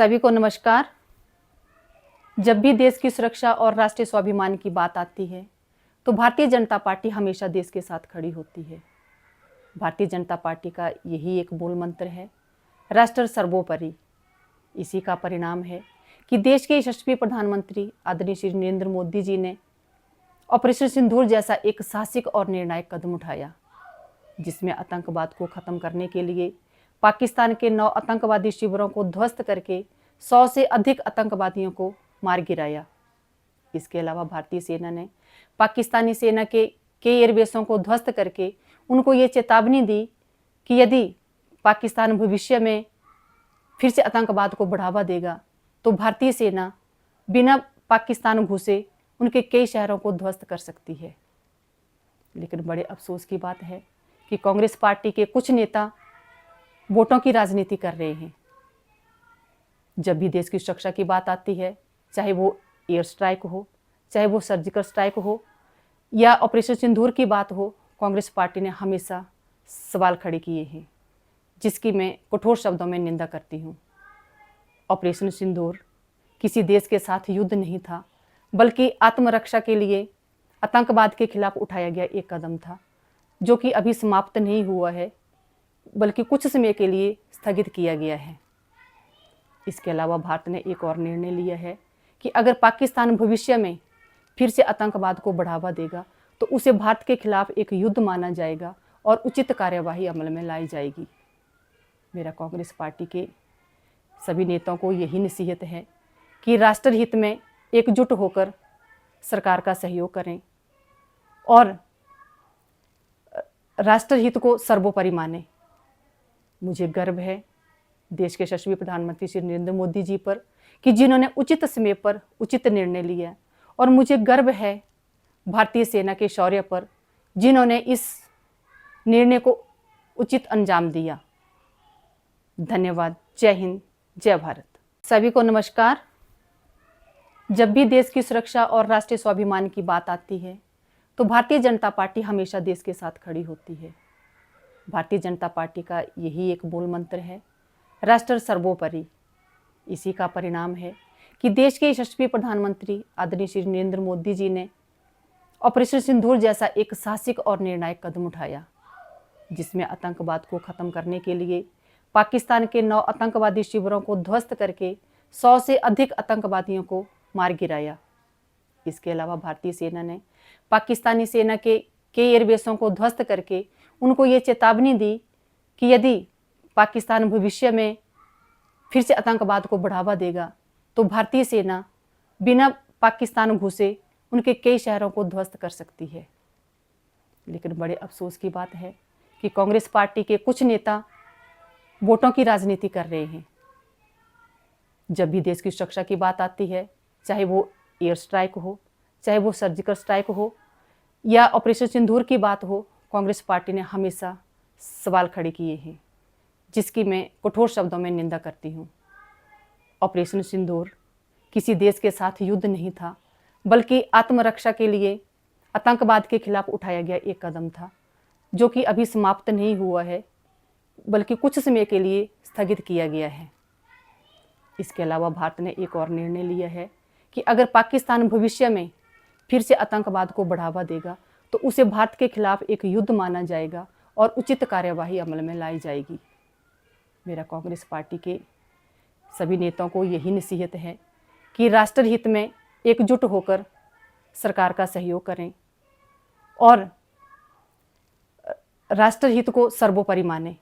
सभी को नमस्कार। जब भी देश की सुरक्षा और राष्ट्रीय स्वाभिमान की बात आती है तो भारतीय जनता पार्टी हमेशा देश के साथ खड़ी होती है। भारतीय जनता पार्टी का यही एक मूल मंत्र है, राष्ट्र सर्वोपरि। इसी का परिणाम है कि देश के यशस्वी प्रधानमंत्री आदरणीय श्री नरेंद्र मोदी जी ने ऑपरेशन सिंदूर जैसा एक साहसिक और निर्णायक कदम उठाया, जिसमें आतंकवाद को खत्म करने के लिए पाकिस्तान के 9 आतंकवादी शिविरों को ध्वस्त करके 100 से अधिक आतंकवादियों को मार गिराया। इसके अलावा भारतीय सेना ने पाकिस्तानी सेना के एयरबेसों को ध्वस्त करके उनको ये चेतावनी दी कि यदि पाकिस्तान भविष्य में फिर से आतंकवाद को बढ़ावा देगा तो भारतीय सेना बिना पाकिस्तान घुसे उनके कई शहरों को ध्वस्त कर सकती है। लेकिन बड़े अफसोस की बात है कि कांग्रेस पार्टी के कुछ नेता वोटों की राजनीति कर रहे हैं। जब भी देश की सुरक्षा की बात आती है, चाहे वो एयर स्ट्राइक हो, चाहे वो सर्जिकल स्ट्राइक हो या ऑपरेशन सिंदूर की बात हो, कांग्रेस पार्टी ने हमेशा सवाल खड़े किए हैं, जिसकी मैं कठोर शब्दों में निंदा करती हूँ। ऑपरेशन सिंदूर किसी देश के साथ युद्ध नहीं था, बल्कि आत्मरक्षा के लिए आतंकवाद के खिलाफ उठाया गया एक कदम था, जो कि अभी समाप्त नहीं हुआ है, बल्कि कुछ समय के लिए स्थगित किया गया है। इसके अलावा भारत ने एक और निर्णय लिया है कि अगर पाकिस्तान भविष्य में फिर से आतंकवाद को बढ़ावा देगा तो उसे भारत के खिलाफ एक युद्ध माना जाएगा और उचित कार्यवाही अमल में लाई जाएगी। मेरा कांग्रेस पार्टी के सभी नेताओं को यही नसीहत है कि राष्ट्रहित में एकजुट होकर सरकार का सहयोग करें और राष्ट्रहित को सर्वोपरि माने। मुझे गर्व है देश के यशस्वी प्रधानमंत्री श्री नरेंद्र मोदी जी पर कि जिन्होंने उचित समय पर उचित निर्णय लिया, और मुझे गर्व है भारतीय सेना के शौर्य पर, जिन्होंने इस निर्णय को उचित अंजाम दिया। धन्यवाद। जय हिंद, जय भारत। सभी को नमस्कार। जब भी देश की सुरक्षा और राष्ट्रीय स्वाभिमान की बात आती है तो भारतीय जनता पार्टी हमेशा देश के साथ खड़ी होती है। भारतीय जनता पार्टी का यही एक मूल मंत्र है, राष्ट्र सर्वोपरि। इसी का परिणाम है कि देश के यशस्वी प्रधानमंत्री आदरणीय श्री नरेंद्र मोदी जी ने ऑपरेशन सिंदूर जैसा एक साहसिक और निर्णायक कदम उठाया, जिसमें आतंकवाद को खत्म करने के लिए पाकिस्तान के 9 आतंकवादी शिविरों को ध्वस्त करके 100 से अधिक आतंकवादियों को मार गिराया। इसके अलावा भारतीय सेना ने पाकिस्तानी सेना के एयरबेसों को ध्वस्त करके उनको ये चेतावनी दी कि यदि पाकिस्तान भविष्य में फिर से आतंकवाद को बढ़ावा देगा तो भारतीय सेना बिना पाकिस्तान घुसे उनके कई शहरों को ध्वस्त कर सकती है। लेकिन बड़े अफसोस की बात है कि कांग्रेस पार्टी के कुछ नेता वोटों की राजनीति कर रहे हैं। जब भी देश की सुरक्षा की बात आती है, चाहे वो एयर स्ट्राइक हो, चाहे वो सर्जिकल स्ट्राइक हो या ऑपरेशन सिंदूर की बात हो, कांग्रेस पार्टी ने हमेशा सवाल खड़े किए हैं, जिसकी मैं कठोर शब्दों में निंदा करती हूँ। ऑपरेशन सिंदूर किसी देश के साथ युद्ध नहीं था, बल्कि आत्मरक्षा के लिए आतंकवाद के खिलाफ उठाया गया एक कदम था, जो कि अभी समाप्त नहीं हुआ है, बल्कि कुछ समय के लिए स्थगित किया गया है। इसके अलावा भारत ने एक और निर्णय लिया है कि अगर पाकिस्तान भविष्य में फिर से आतंकवाद को बढ़ावा देगा तो उसे भारत के खिलाफ एक युद्ध माना जाएगा और उचित कार्यवाही अमल में लाई जाएगी। मेरा कांग्रेस पार्टी के सभी नेताओं को यही नसीहत है कि राष्ट्रहित में एकजुट होकर सरकार का सहयोग करें और राष्ट्रहित को सर्वोपरि माने।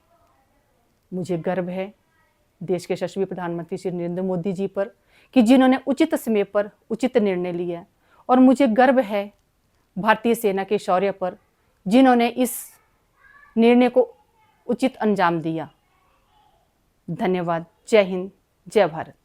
मुझे गर्व है देश के यशस्वी प्रधानमंत्री श्री नरेंद्र मोदी जी पर कि जिन्होंने उचित समय पर उचित निर्णय लिया, और मुझे गर्व है भारतीय सेना के शौर्य पर, जिन्होंने इस निर्णय को उचित अंजाम दिया। धन्यवाद। जय हिंद, जय भारत।